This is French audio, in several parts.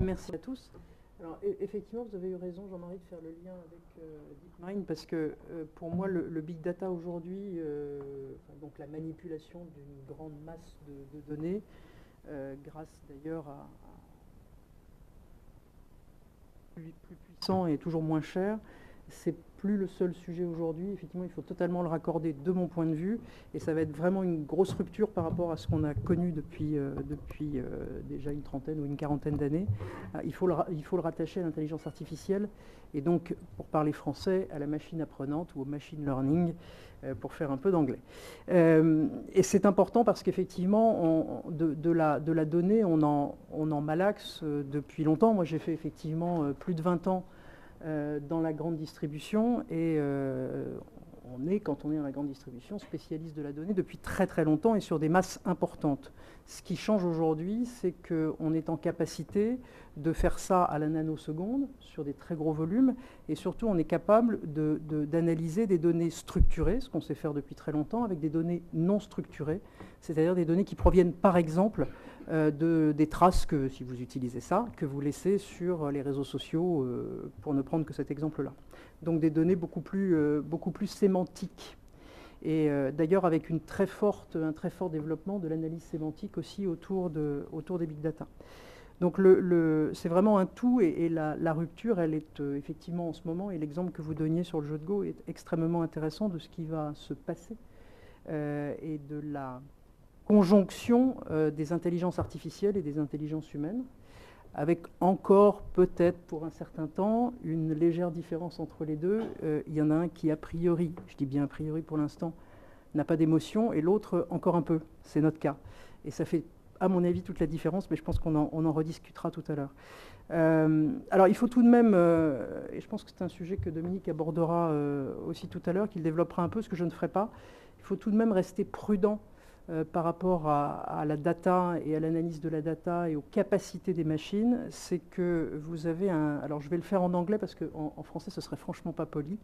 Merci à tous. Alors, effectivement, vous avez eu raison, Jean-Marie, de faire le lien avec DeepMind, parce que pour moi, le big data aujourd'hui, donc la manipulation d'une grande masse de données, grâce d'ailleurs à plus puissant et toujours moins cher, c'est plus le seul sujet aujourd'hui. Effectivement, il faut totalement le raccorder de mon point de vue, et ça va être vraiment une grosse rupture par rapport à ce qu'on a connu depuis déjà une trentaine ou une quarantaine d'années. Il faut le rattacher à l'intelligence artificielle, et donc, pour parler français, à la machine apprenante ou au machine learning, pour faire un peu d'anglais. Et c'est important parce qu'effectivement, de la donnée, on en malaxe depuis longtemps. Moi, j'ai fait effectivement plus de 20 ans dans la grande distribution, et quand on est dans la grande distribution, spécialiste de la donnée depuis très très longtemps et sur des masses importantes. Ce qui change aujourd'hui, c'est qu'on est en capacité de faire ça à la nanoseconde sur des très gros volumes, et surtout on est capable d'analyser des données structurées, ce qu'on sait faire depuis très longtemps, avec des données non structurées, c'est-à-dire des données qui proviennent par exemple des traces que, si vous utilisez ça, que vous laissez sur les réseaux sociaux, pour ne prendre que cet exemple-là. Donc des données beaucoup plus sémantiques. Et d'ailleurs avec un très fort développement de l'analyse sémantique aussi autour des big data. Donc c'est vraiment un tout, et la rupture, elle est effectivement en ce moment, et l'exemple que vous donniez sur le jeu de Go est extrêmement intéressant de ce qui va se passer, et de la conjonction des intelligences artificielles et des intelligences humaines, avec encore peut-être pour un certain temps une légère différence entre les deux. Il y en a un qui a priori, je dis bien a priori pour l'instant, n'a pas d'émotion, et l'autre encore un peu. C'est notre cas. Et ça fait, à mon avis, toute la différence, mais je pense qu'on en rediscutera tout à l'heure. Alors il faut tout de même, et je pense que c'est un sujet que Dominique abordera aussi tout à l'heure, qu'il développera un peu, ce que je ne ferai pas, il faut tout de même rester prudent par rapport à la data et à l'analyse de la data et aux capacités des machines. C'est que vous avez alors je vais le faire en anglais parce qu'en français ce serait franchement pas poli.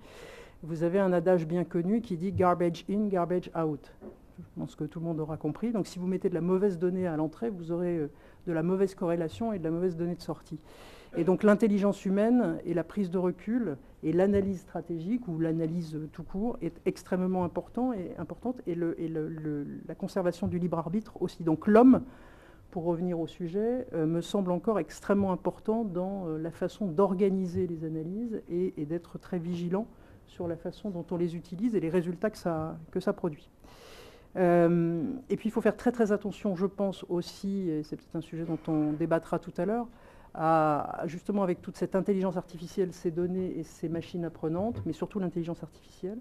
Vous avez un adage bien connu qui dit « garbage in, garbage out ». Je pense que tout le monde aura compris. Donc si vous mettez de la mauvaise donnée à l'entrée, vous aurez de la mauvaise corrélation et de la mauvaise donnée de sortie. Et donc l'intelligence humaine et la prise de recul et l'analyse stratégique ou l'analyse tout court est extrêmement importante, et la conservation du libre arbitre aussi. Donc l'homme, pour revenir au sujet, me semble encore extrêmement important dans la façon d'organiser les analyses et d'être très vigilant sur la façon dont on les utilise et les résultats que ça produit. Et puis il faut faire très très attention, je pense aussi, et c'est peut-être un sujet dont on débattra tout à l'heure, justement avec toute cette intelligence artificielle, ces données et ces machines apprenantes, mais surtout l'intelligence artificielle,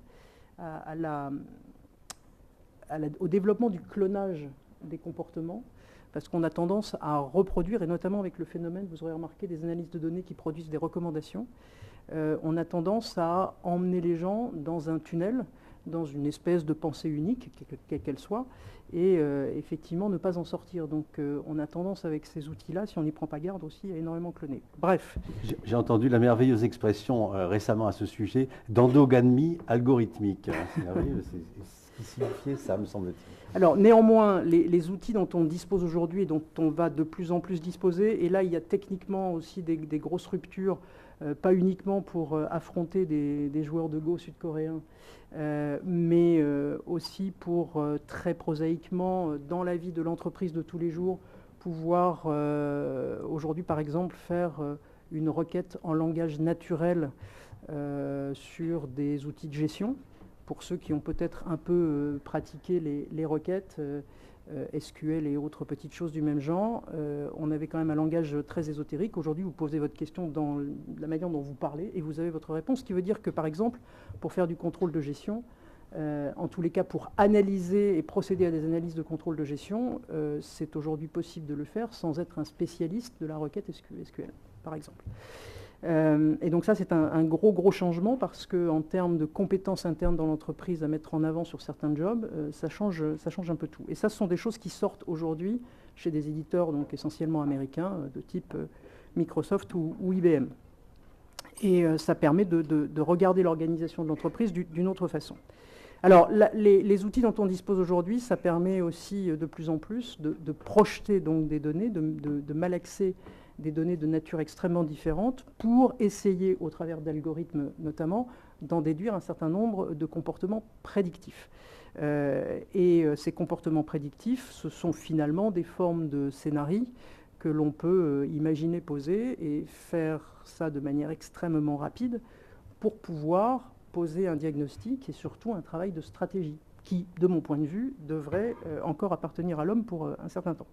au développement du clonage des comportements, parce qu'on a tendance à reproduire, et notamment avec le phénomène, vous aurez remarqué, des analyses de données qui produisent des recommandations, on a tendance à emmener les gens dans un tunnel, dans une espèce de pensée unique, quelle qu'elle soit, et effectivement ne pas en sortir. Donc on a tendance avec ces outils-là, si on n'y prend pas garde aussi, à énormément cloner. Bref. J'ai entendu la merveilleuse expression récemment à ce sujet, d'endogamie algorithmique. C'est merveilleux, c'est ce qui signifiait ça, me semble-t-il. Alors néanmoins, les outils dont on dispose aujourd'hui et dont on va de plus en plus disposer, et là il y a techniquement aussi des grosses ruptures, pas uniquement pour affronter des joueurs de Go sud-coréens, mais aussi pour très prosaïquement, dans la vie de l'entreprise de tous les jours, pouvoir aujourd'hui par exemple faire une requête en langage naturel sur des outils de gestion. Pour ceux qui ont peut-être un peu pratiqué les requêtes, SQL et autres petites choses du même genre, on avait quand même un langage très ésotérique. Aujourd'hui, vous posez votre question dans la manière dont vous parlez et vous avez votre réponse, ce qui veut dire que, par exemple, pour faire du contrôle de gestion, en tous les cas pour analyser et procéder à des analyses de contrôle de gestion, c'est aujourd'hui possible de le faire sans être un spécialiste de la requête SQL, par exemple. Et donc ça, c'est un gros changement, parce qu'en termes de compétences internes dans l'entreprise à mettre en avant sur certains jobs, ça change un peu tout. Et ça, ce sont des choses qui sortent aujourd'hui chez des éditeurs donc essentiellement américains, de type Microsoft ou IBM. Et ça permet de regarder l'organisation de l'entreprise d'une autre façon. Alors, les outils dont on dispose aujourd'hui, ça permet aussi de plus en plus de projeter donc des données, de malaxer des données de nature extrêmement différente pour essayer, au travers d'algorithmes notamment, d'en déduire un certain nombre de comportements prédictifs. Ces comportements prédictifs, ce sont finalement des formes de scénarii que l'on peut imaginer poser et faire ça de manière extrêmement rapide pour pouvoir poser un diagnostic et surtout un travail de stratégie qui, de mon point de vue, devrait encore appartenir à l'homme pour un certain temps.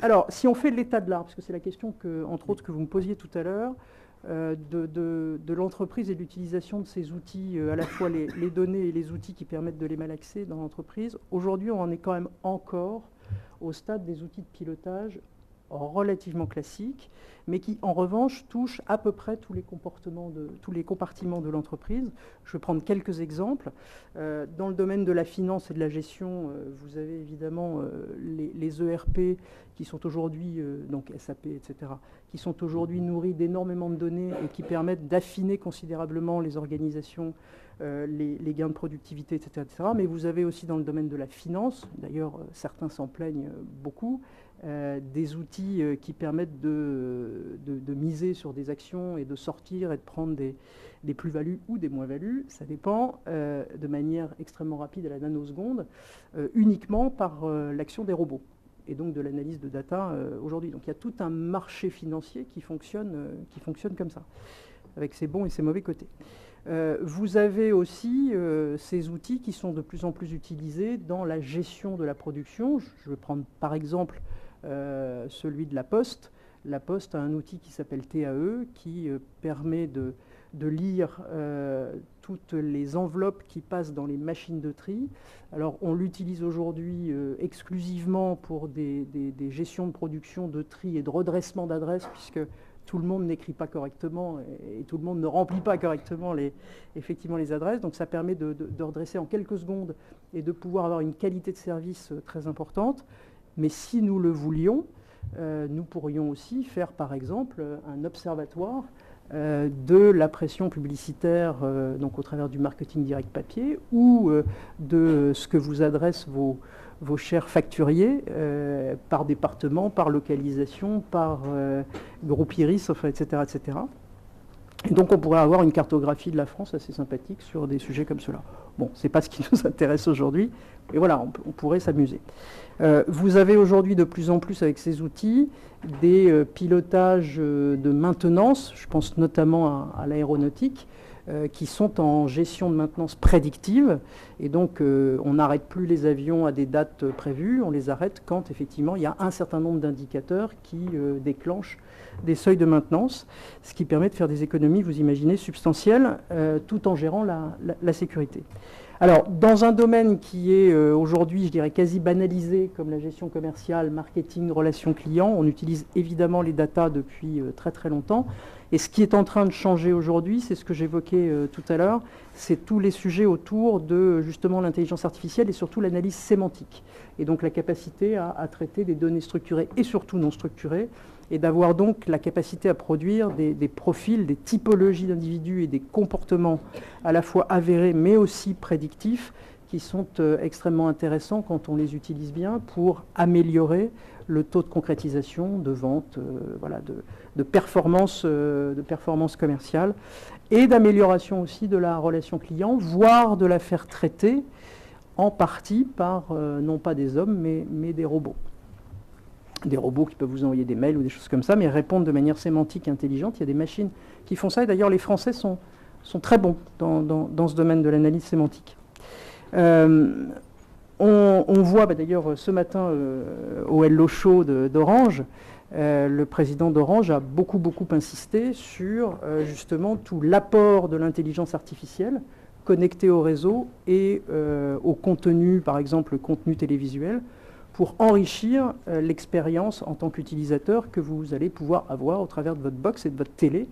Alors, si on fait l'état de l'art, parce que c'est la question, entre autres, que vous me posiez tout à l'heure, de l'entreprise et de l'utilisation de ces outils, à la fois les données et les outils qui permettent de les malaxer dans l'entreprise, aujourd'hui, on en est quand même encore au stade des outils de pilotage relativement classiques, mais qui, en revanche, touchent à peu près tous les compartiments de l'entreprise. Je vais prendre quelques exemples. Dans le domaine de la finance et de la gestion, vous avez évidemment les ERP qui sont aujourd'hui, donc SAP, etc., qui sont aujourd'hui nourris d'énormément de données et qui permettent d'affiner considérablement les organisations, les gains de productivité, etc., etc. Mais vous avez aussi dans le domaine de la finance, d'ailleurs certains s'en plaignent beaucoup, des outils qui permettent de miser sur des actions et de sortir et de prendre des plus-values ou des moins-values, ça dépend, de manière extrêmement rapide à la nanoseconde, uniquement par l'action des robots et donc de l'analyse de data aujourd'hui. Donc il y a tout un marché financier qui fonctionne comme ça, avec ses bons et ses mauvais côtés. Vous avez aussi ces outils qui sont de plus en plus utilisés dans la gestion de la production. Je vais prendre par exemple celui de la Poste. La Poste a un outil qui s'appelle TAE qui permet de lire toutes les enveloppes qui passent dans les machines de tri. Alors on l'utilise aujourd'hui exclusivement pour des gestions de production, de tri et de redressement d'adresses, puisque tout le monde n'écrit pas correctement et tout le monde ne remplit pas correctement effectivement les adresses. Donc ça permet de redresser en quelques secondes et de pouvoir avoir une qualité de service très importante. Mais si nous le voulions, nous pourrions aussi faire par exemple un observatoire de la pression publicitaire, donc au travers du marketing direct papier, ou de ce que vous adressent vos chers facturiers par département, par localisation, par groupe Iris, enfin, etc., etc. Et donc on pourrait avoir une cartographie de la France assez sympathique sur des sujets comme cela. Bon, ce n'est pas ce qui nous intéresse aujourd'hui, mais voilà, on pourrait s'amuser. Vous avez aujourd'hui de plus en plus avec ces outils des pilotages de maintenance, je pense notamment à l'aéronautique, qui sont en gestion de maintenance prédictive. Et donc on n'arrête plus les avions à des dates prévues, on les arrête quand effectivement il y a un certain nombre d'indicateurs qui déclenchent des seuils de maintenance, ce qui permet de faire des économies, vous imaginez, substantielles, tout en gérant la sécurité. Alors, dans un domaine qui est aujourd'hui, je dirais, quasi banalisé, comme la gestion commerciale, marketing, relations clients, on utilise évidemment les data depuis très très longtemps. Et ce qui est en train de changer aujourd'hui, c'est ce que j'évoquais tout à l'heure, c'est tous les sujets autour de justement l'intelligence artificielle et surtout l'analyse sémantique. Et donc la capacité à traiter des données structurées et surtout non structurées, et d'avoir donc la capacité à produire des profils, des typologies d'individus et des comportements à la fois avérés mais aussi prédictifs qui sont extrêmement intéressants quand on les utilise bien pour améliorer le taux de concrétisation, de vente, voilà, de performance commerciale et d'amélioration aussi de la relation client, voire de la faire traiter en partie par non pas des hommes mais des robots. Des robots qui peuvent vous envoyer des mails ou des choses comme ça, mais répondre de manière sémantique intelligente. Il y a des machines qui font ça, et d'ailleurs les Français sont très bons dans ce domaine de l'analyse sémantique. On voit d'ailleurs ce matin au Hello Show d'Orange, le président d'Orange a beaucoup insisté sur justement tout l'apport de l'intelligence artificielle connectée au réseau et au contenu, par exemple le contenu télévisuel, pour enrichir l'expérience en tant qu'utilisateur que vous allez pouvoir avoir au travers de votre box et de votre télé,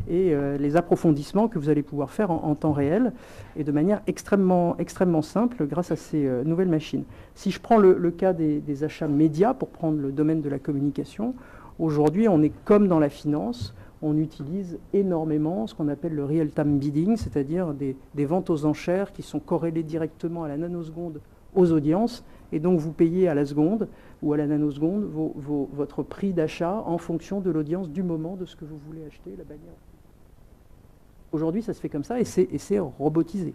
et les approfondissements que vous allez pouvoir faire en temps réel et de manière extrêmement simple grâce à ces nouvelles machines. Si je prends le cas des achats médias, pour prendre le domaine de la communication, aujourd'hui on est comme dans la finance, on utilise énormément ce qu'on appelle le real-time bidding, c'est-à-dire des ventes aux enchères qui sont corrélées directement à la nanoseconde aux audiences, et donc vous payez à la seconde ou à la nanoseconde votre prix d'achat en fonction de l'audience du moment de ce que vous voulez acheter, la bannière. Aujourd'hui, ça se fait comme ça et c'est robotisé,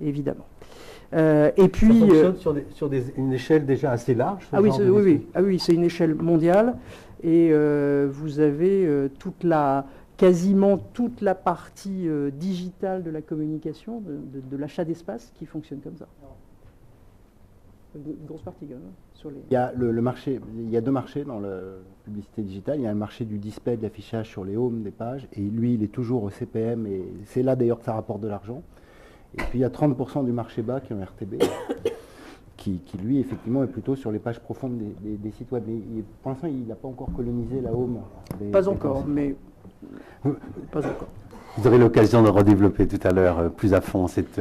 évidemment. Et puis, ça fonctionne sur une échelle déjà assez large. Oui, c'est une échelle mondiale et vous avez quasiment toute la partie digitale de la communication, de l'achat d'espace qui fonctionne comme ça. Une grosse partie quand même. Sur les... Il y a le marché, il y a deux marchés dans la publicité digitale. Il y a le marché du display, de l'affichage sur les homes des pages, et lui, il est toujours au CPM, et c'est là d'ailleurs que ça rapporte de l'argent. Et puis il y a 30% du marché bas qui est en RTB, qui lui, effectivement, est plutôt sur les pages profondes des sites web. Mais pour l'instant, il n'a pas encore colonisé la home. Pas encore, mais pas encore. Vous aurez l'occasion de redévelopper tout à l'heure plus à fond cette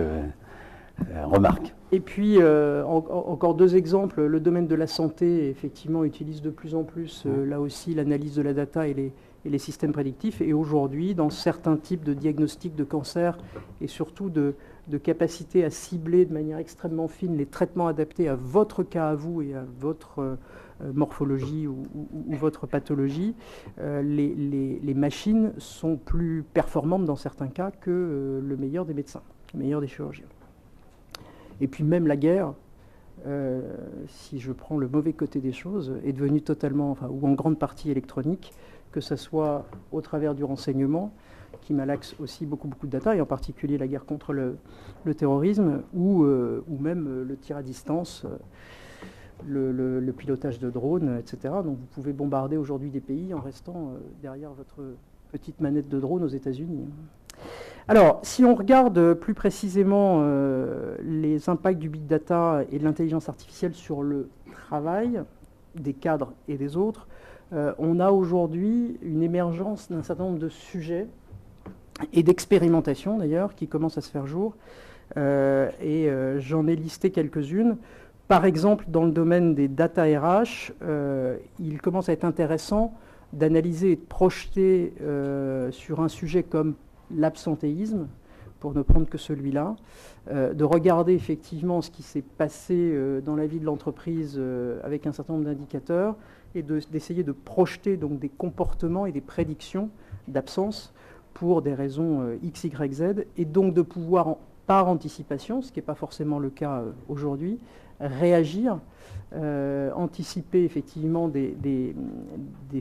remarque. Et puis, encore deux exemples. Le domaine de la santé, effectivement, utilise de plus en plus, là aussi, l'analyse de la data et les systèmes prédictifs. Et aujourd'hui, dans certains types de diagnostics de cancer et surtout de capacité à cibler de manière extrêmement fine les traitements adaptés à votre cas à vous et à votre morphologie ou votre pathologie, les machines sont plus performantes dans certains cas que le meilleur des médecins, le meilleur des chirurgiens. Et puis même la guerre, si je prends le mauvais côté des choses, est devenue totalement, ou en grande partie électronique, que ce soit au travers du renseignement, qui malaxe aussi beaucoup de data, et en particulier la guerre contre le terrorisme, ou même le tir à distance, le pilotage de drones, etc. Donc vous pouvez bombarder aujourd'hui des pays en restant derrière votre petite manette de drone aux États-Unis. Alors, si on regarde plus précisément les impacts du big data et de l'intelligence artificielle sur le travail des cadres et des autres, on a aujourd'hui une émergence d'un certain nombre de sujets et d'expérimentations d'ailleurs qui commencent à se faire jour. J'en ai listé quelques-unes. Par exemple, dans le domaine des data RH, il commence à être intéressant d'analyser et de projeter sur un sujet comme l'absentéisme, pour ne prendre que celui-là, de regarder effectivement ce qui s'est passé dans la vie de l'entreprise avec un certain nombre d'indicateurs et d'essayer de projeter donc des comportements et des prédictions d'absence pour des raisons X, Y, Z, et donc de pouvoir, par anticipation, ce qui n'est pas forcément le cas aujourd'hui, réagir, anticiper effectivement des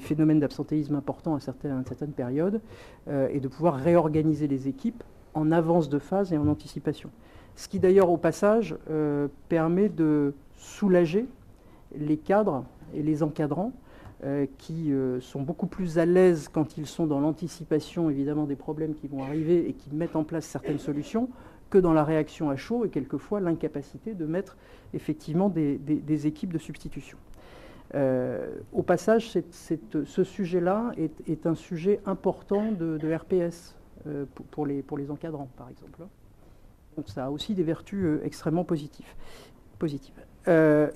phénomènes d'absentéisme importants à certaines périodes et de pouvoir réorganiser les équipes en avance de phase et en anticipation. Ce qui d'ailleurs au passage permet de soulager les cadres et les encadrants qui sont beaucoup plus à l'aise quand ils sont dans l'anticipation évidemment des problèmes qui vont arriver et qui mettent en place certaines solutions que dans la réaction à chaud et quelquefois l'incapacité de mettre effectivement des équipes de substitution. Au passage, ce sujet-là est un sujet important de RPS pour les encadrants, par exemple. Donc ça a aussi des vertus extrêmement positives.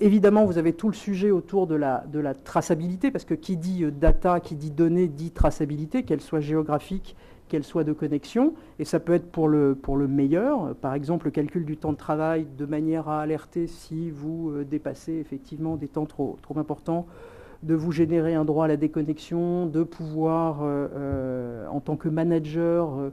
Évidemment, vous avez tout le sujet autour de la traçabilité, parce que qui dit data, qui dit données, dit traçabilité, qu'elle soit géographique, qu'elle soit de connexion, et ça peut être pour le meilleur, par exemple le calcul du temps de travail de manière à alerter si vous dépassez effectivement des temps trop importants, de vous générer un droit à la déconnexion, de pouvoir en tant que manager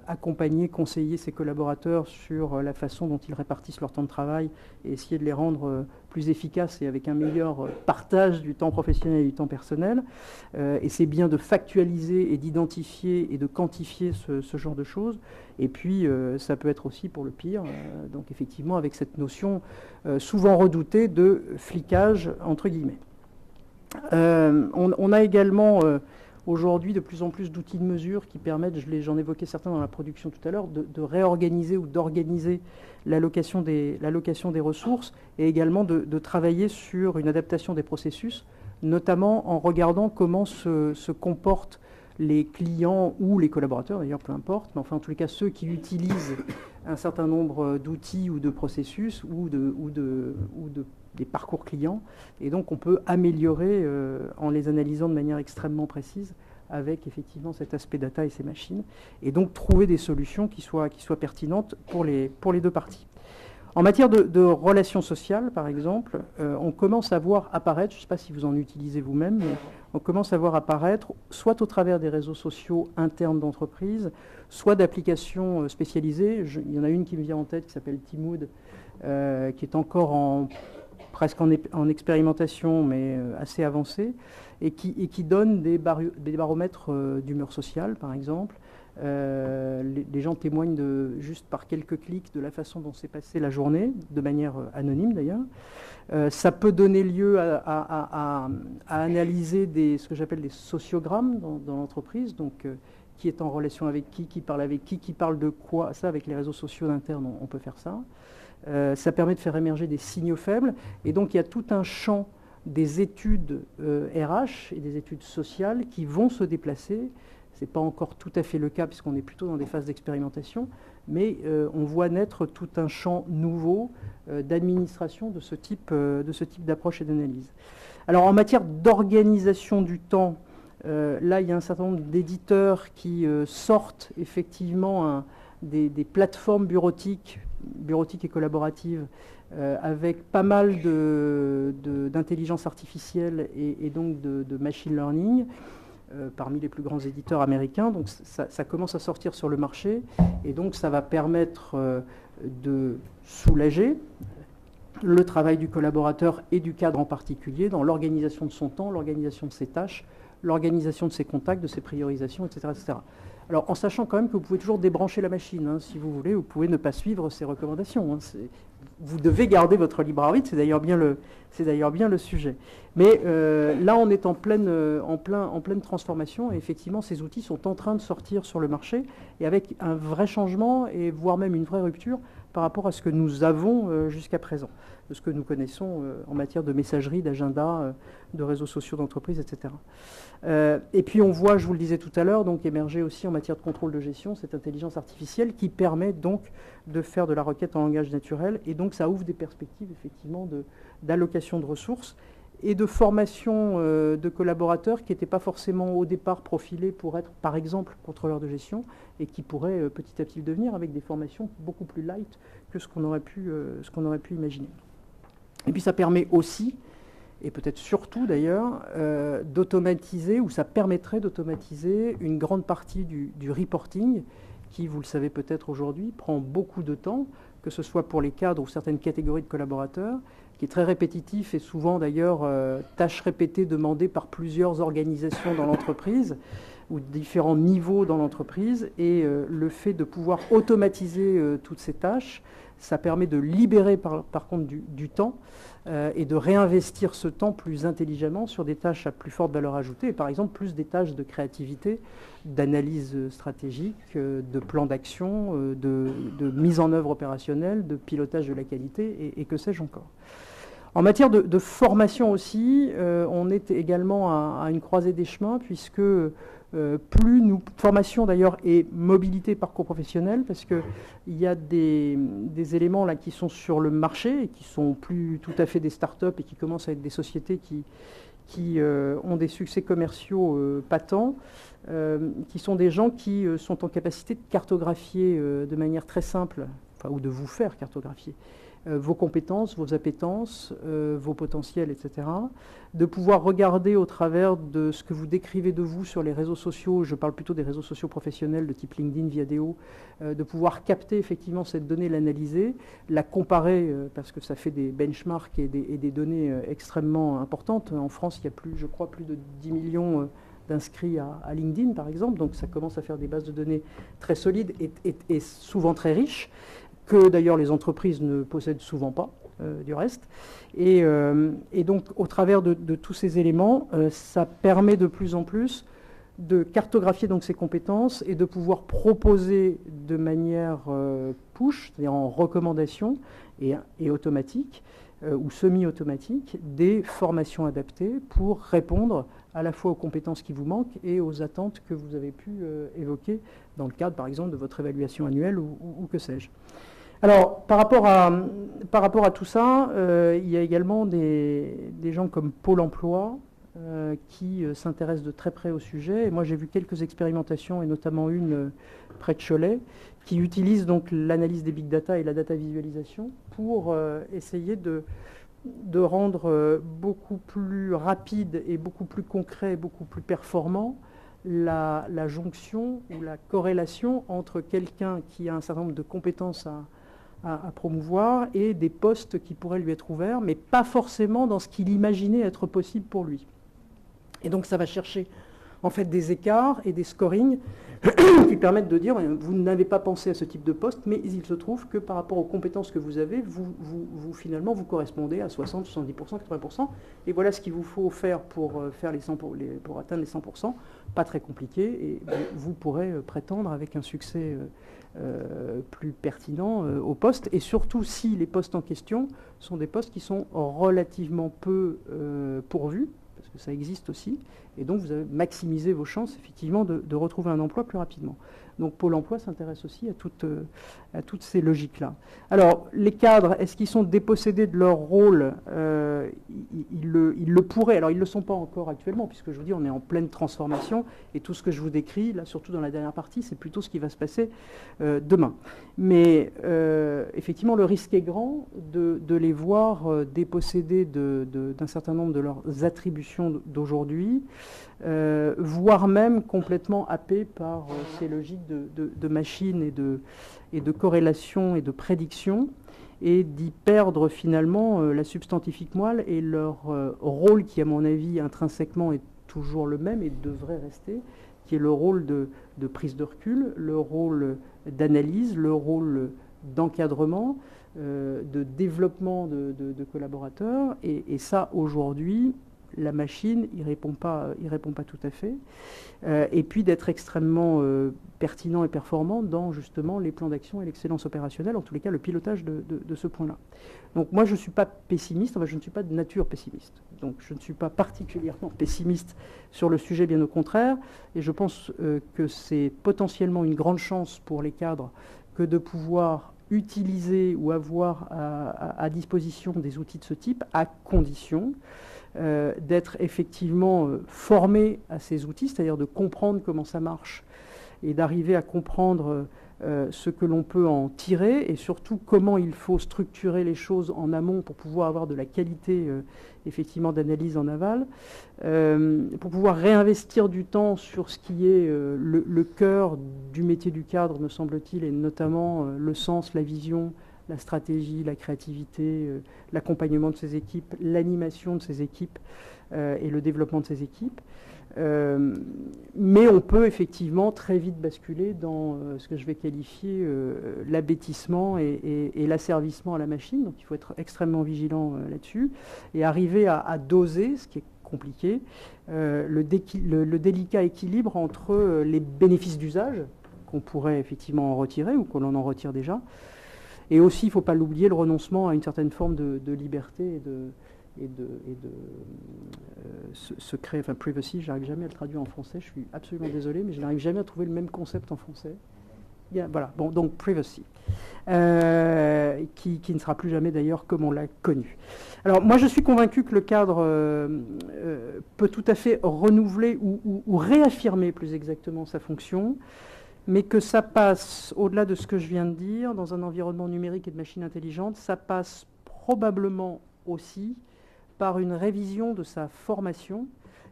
accompagner, conseiller ses collaborateurs sur la façon dont ils répartissent leur temps de travail et essayer de les rendre plus efficaces et avec un meilleur partage du temps professionnel et du temps personnel. Et c'est bien de factualiser et d'identifier et de quantifier ce genre de choses. Et puis, ça peut être aussi pour le pire, donc effectivement avec cette notion souvent redoutée de flicage, entre guillemets. On a également aujourd'hui de plus en plus d'outils de mesure qui permettent, j'en évoquais certains dans la production tout à l'heure, de réorganiser ou d'organiser l'allocation des ressources et également de travailler sur une adaptation des processus, notamment en regardant comment se comportent les clients ou les collaborateurs, d'ailleurs peu importe, mais enfin en tous les cas ceux qui utilisent un certain nombre d'outils ou de processus ou des parcours clients, et donc on peut améliorer en les analysant de manière extrêmement précise avec effectivement cet aspect data et ces machines, et donc trouver des solutions qui soient pertinentes pour les deux parties. En matière de relations sociales, par exemple, on commence à voir apparaître, je ne sais pas si vous en utilisez vous-même, mais on commence à voir apparaître, soit au travers des réseaux sociaux internes d'entreprise, soit d'applications spécialisées. Il y en a une qui me vient en tête qui s'appelle Timood, qui est encore presque en expérimentation, mais assez avancée, et qui donne des baromètres d'humeur sociale, par exemple. Les gens témoignent juste par quelques clics de la façon dont s'est passée la journée, de manière anonyme d'ailleurs. Ça peut donner lieu à analyser ce que j'appelle des sociogrammes dans l'entreprise, donc qui est en relation avec qui parle avec qui parle de quoi. Ça, avec les réseaux sociaux internes, on peut faire ça. Ça permet de faire émerger des signaux faibles, et donc il y a tout un champ des études RH et des études sociales qui vont se déplacer. Ce n'est pas encore tout à fait le cas puisqu'on est plutôt dans des phases d'expérimentation, mais on voit naître tout un champ nouveau d'administration de ce type d'approche et d'analyse. Alors en matière d'organisation du temps, là il y a un certain nombre d'éditeurs qui sortent effectivement des plateformes bureautiques et collaboratives avec pas mal d'intelligence artificielle et donc de machine learning. Parmi les plus grands éditeurs américains, donc ça commence à sortir sur le marché, et donc ça va permettre de soulager le travail du collaborateur et du cadre en particulier dans l'organisation de son temps, l'organisation de ses tâches, l'organisation de ses contacts, de ses priorisations, etc., etc. Alors en sachant quand même que vous pouvez toujours débrancher la machine, hein, si vous voulez, vous pouvez ne pas suivre ses recommandations. Hein, vous devez garder votre libre arbitre, c'est d'ailleurs bien le sujet. Mais là, on est en pleine transformation, et effectivement, ces outils sont en train de sortir sur le marché, et avec un vrai changement, et voire même une vraie rupture par rapport à ce que nous avons jusqu'à présent, de ce que nous connaissons en matière de messagerie, d'agenda, de réseaux sociaux d'entreprise, etc. Et puis on voit, je vous le disais tout à l'heure, donc émerger aussi en matière de contrôle de gestion cette intelligence artificielle qui permet donc de faire de la requête en langage naturel, et donc ça ouvre des perspectives effectivement d'allocation de ressources et de formation de collaborateurs qui n'étaient pas forcément au départ profilés pour être, par exemple, contrôleurs de gestion, et qui pourraient petit à petit le devenir avec des formations beaucoup plus light que ce qu'on aurait pu imaginer. Et puis ça permet aussi, et peut-être surtout d'ailleurs, d'automatiser, ou ça permettrait d'automatiser une grande partie du reporting qui, vous le savez peut-être aujourd'hui, prend beaucoup de temps, que ce soit pour les cadres ou certaines catégories de collaborateurs, qui est très répétitif et souvent d'ailleurs tâche répétée demandée par plusieurs organisations dans l'entreprise ou différents niveaux dans l'entreprise. Et le fait de pouvoir automatiser toutes ces tâches, ça permet de libérer par contre du temps et de réinvestir ce temps plus intelligemment sur des tâches à plus forte valeur ajoutée, et par exemple plus des tâches de créativité, d'analyse stratégique, de plan d'action, de mise en œuvre opérationnelle, de pilotage de la qualité et que sais-je encore. En matière de formation aussi, on est également à une croisée des chemins, puisque formation d'ailleurs et mobilité parcours professionnel, parce qu'il y a des éléments là qui sont sur le marché et qui sont plus tout à fait des start-up et qui commencent à être des sociétés qui ont des succès commerciaux patents, qui sont des gens qui sont en capacité de cartographier de manière très simple, ou de vous faire cartographier vos compétences, vos appétences, vos potentiels, etc. De pouvoir regarder au travers de ce que vous décrivez de vous sur les réseaux sociaux, je parle plutôt des réseaux sociaux professionnels de type LinkedIn, Viadeo, de pouvoir capter effectivement cette donnée, l'analyser, la comparer, parce que ça fait des benchmarks et des données extrêmement importantes. En France, il y a je crois, plus de 10 millions d'inscrits à LinkedIn, par exemple, donc ça commence à faire des bases de données très solides et souvent très riches, que d'ailleurs les entreprises ne possèdent souvent pas, du reste. Et donc, au travers de tous ces éléments, ça permet de plus en plus de cartographier donc ces compétences et de pouvoir proposer de manière push, c'est-à-dire en recommandation et automatique, ou semi-automatique, des formations adaptées pour répondre à la fois aux compétences qui vous manquent et aux attentes que vous avez pu évoquer dans le cadre, par exemple, de votre évaluation annuelle ou que sais-je. Alors, par rapport à tout ça, il y a également des gens comme Pôle emploi qui s'intéressent de très près au sujet. Et moi, j'ai vu quelques expérimentations, et notamment une près de Cholet, qui utilise donc l'analyse des big data et la data visualisation pour essayer de rendre beaucoup plus rapide et beaucoup plus concret, beaucoup plus performant la jonction ou la corrélation entre quelqu'un qui a un certain nombre de compétences à promouvoir et des postes qui pourraient lui être ouverts, mais pas forcément dans ce qu'il imaginait être possible pour lui. Et donc ça va chercher en fait des écarts et des scorings qui permettent de dire vous n'avez pas pensé à ce type de poste, mais il se trouve que par rapport aux compétences que vous avez, vous finalement vous correspondez à 60, 70%, 80%, et voilà ce qu'il vous faut faire pour atteindre les 100%, pas très compliqué, et vous pourrez prétendre avec un succès plus pertinent au poste, et surtout si les postes en question sont des postes qui sont relativement peu pourvus, parce que ça existe aussi, et donc vous avez maximisé vos chances effectivement de retrouver un emploi plus rapidement. Donc Pôle emploi s'intéresse aussi à toutes ces logiques-là. Alors, les cadres, est-ce qu'ils sont dépossédés de leur rôle ils le pourraient. Alors, ils ne le sont pas encore actuellement, puisque je vous dis, on est en pleine transformation, et tout ce que je vous décris, là, surtout dans la dernière partie, c'est plutôt ce qui va se passer demain. Mais effectivement, le risque est grand de les voir dépossédés d'un certain nombre de leurs attributions d'aujourd'hui, voire même complètement happés par ces logiques de machines et de corrélation et de prédiction, et d'y perdre finalement la substantifique moelle et leur rôle qui, à mon avis, intrinsèquement est toujours le même et devrait rester, qui est le rôle de prise de recul, le rôle d'analyse, le rôle d'encadrement, de développement de collaborateurs, et ça, aujourd'hui, la machine y répond pas tout à fait, et puis d'être extrêmement pertinent et performant dans justement les plans d'action et l'excellence opérationnelle, en tous les cas le pilotage de ce point-là. Donc moi je ne suis pas pessimiste, enfin je ne suis pas de nature pessimiste, donc je ne suis pas particulièrement pessimiste sur le sujet, bien au contraire, et je pense que c'est potentiellement une grande chance pour les cadres que de pouvoir utiliser ou avoir à disposition des outils de ce type, à condition d'être effectivement formé à ces outils, c'est-à-dire de comprendre comment ça marche et d'arriver à comprendre ce que l'on peut en tirer, et surtout comment il faut structurer les choses en amont pour pouvoir avoir de la qualité effectivement d'analyse en aval, pour pouvoir réinvestir du temps sur ce qui est le cœur du métier du cadre, me semble-t-il, et notamment le sens, la vision, la stratégie, la créativité, l'accompagnement de ces équipes, l'animation de ces équipes et le développement de ces équipes. Mais on peut effectivement très vite basculer dans ce que je vais qualifier l'abêtissement et l'asservissement à la machine. Donc il faut être extrêmement vigilant là-dessus et arriver à doser, ce qui est compliqué, le délicat équilibre entre les bénéfices d'usage qu'on pourrait effectivement en retirer ou que l'on en retire déjà, et aussi, il ne faut pas l'oublier, le renoncement à une certaine forme de liberté et de secret, enfin privacy, je n'arrive jamais à le traduire en français, je suis absolument désolé, mais je n'arrive jamais à trouver le même concept en français. Bien, voilà, bon, donc privacy, qui ne sera plus jamais d'ailleurs comme on l'a connu. Alors moi je suis convaincu que le cadre peut tout à fait renouveler ou réaffirmer plus exactement sa fonction, mais que ça passe, au-delà de ce que je viens de dire, dans un environnement numérique et de machines intelligentes, ça passe probablement aussi par une révision de sa formation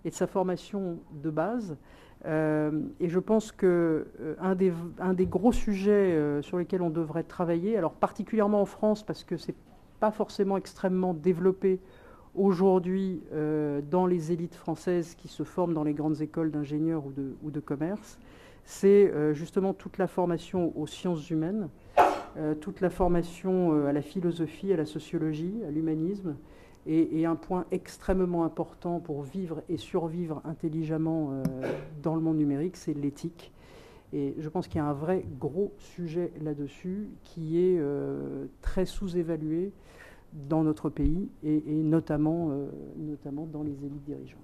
et de sa formation de base. Et je pense qu'un des gros sujets sur lesquels on devrait travailler, alors particulièrement en France, parce que ce n'est pas forcément extrêmement développé aujourd'hui dans les élites françaises qui se forment dans les grandes écoles d'ingénieurs ou de commerce, c'est justement toute la formation aux sciences humaines, toute la formation à la philosophie, à la sociologie, à l'humanisme, et un point extrêmement important pour vivre et survivre intelligemment dans le monde numérique, c'est l'éthique. Et je pense qu'il y a un vrai gros sujet là-dessus qui est très sous-évalué dans notre pays et notamment dans les élites dirigeantes.